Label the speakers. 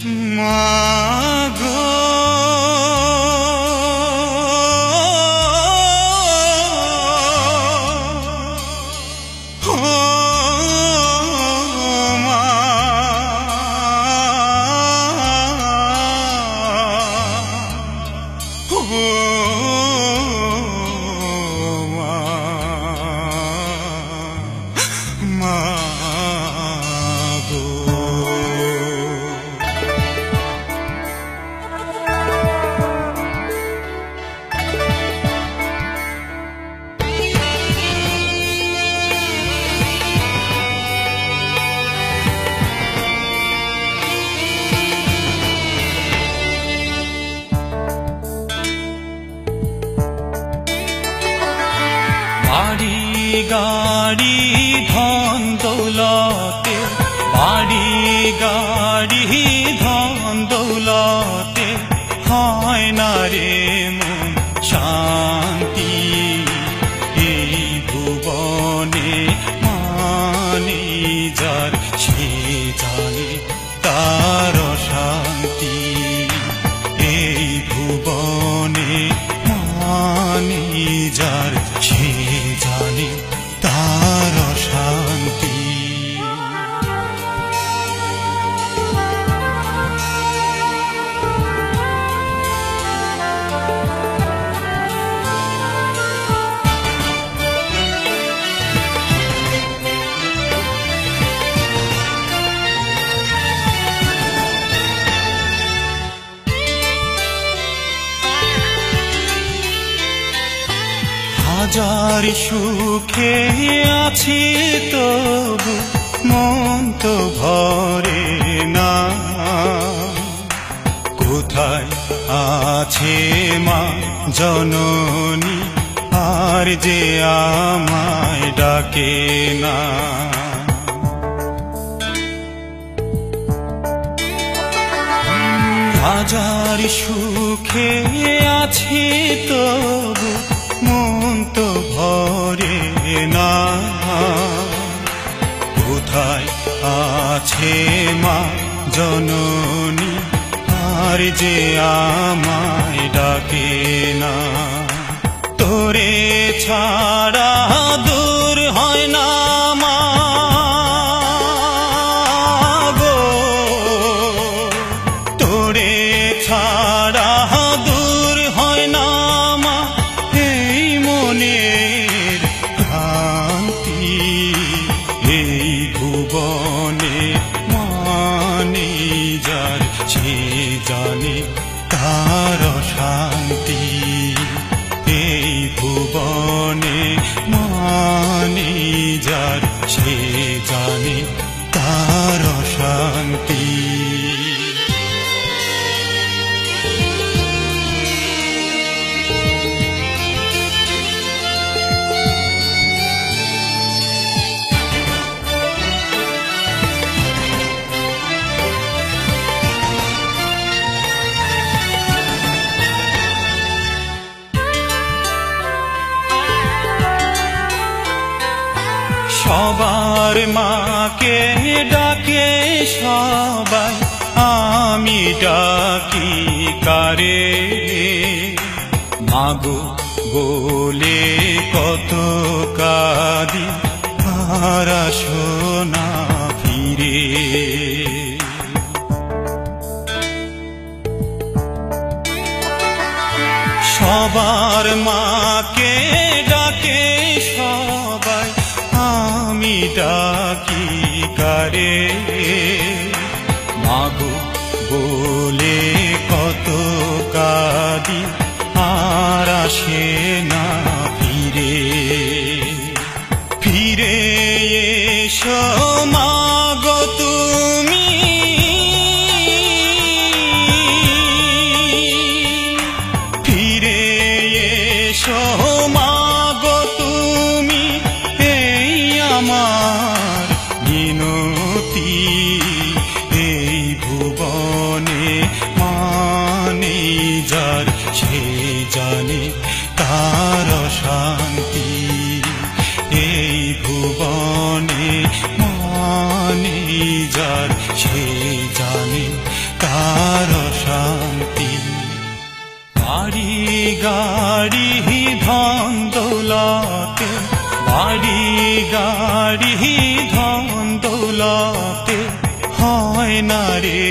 Speaker 1: মাগো বাড়ি গাড়ি ধন দৌলতে, বাড়ি গাড়ি ধন দৌলতে হয় না রে মন শান্তি। এই ভুবনে মানি যার সে জানে তার শান্তি। এই ভুবনে মানি যার সে জানে তার শান্তি। হাজার সুখে আছি তবু মন তো ভরে না। কোথায় আছে মা জননী আর যে আমায় ডাকে না। হাজার সুখে আছি তবু মন তো ভরে না। কোথায় আছে মা জননী আর যে আমায় ডাকে না। তোরে ছাড়া দূর হয় না মা গো, তোরে ছাড়া দূর হয় না মা এই মনের ভ্রান্তি। এই ভুবনে মানে যার সে জানে তার শান্তি। এই ভুবনে মানে যার সে জানে তার শান্তি। সবার মাকে ডাকে সবাই, আমি ডাকি কারে মাগো বলে কত কাঁদি আর আসো না ফিরে। সবার মাকে ডাকে সবাই, আমি ডাকি কারে মাগো বলে কত কাঁদি আর আসে না ফিরে। ফিরে এসো মাগো তুমি, ফিরে এসো মাগো তুমি এই আমার মিনতি। এই ভুবনে মানে যার সে জানে তার শান্তি। এই ভুবনে মানে যার সে জানে তার শান্তি। বাড়ি গাড়ি ধন দৌলতে, বাড়ি গাড়ি ধন দৌলতে হয় না রে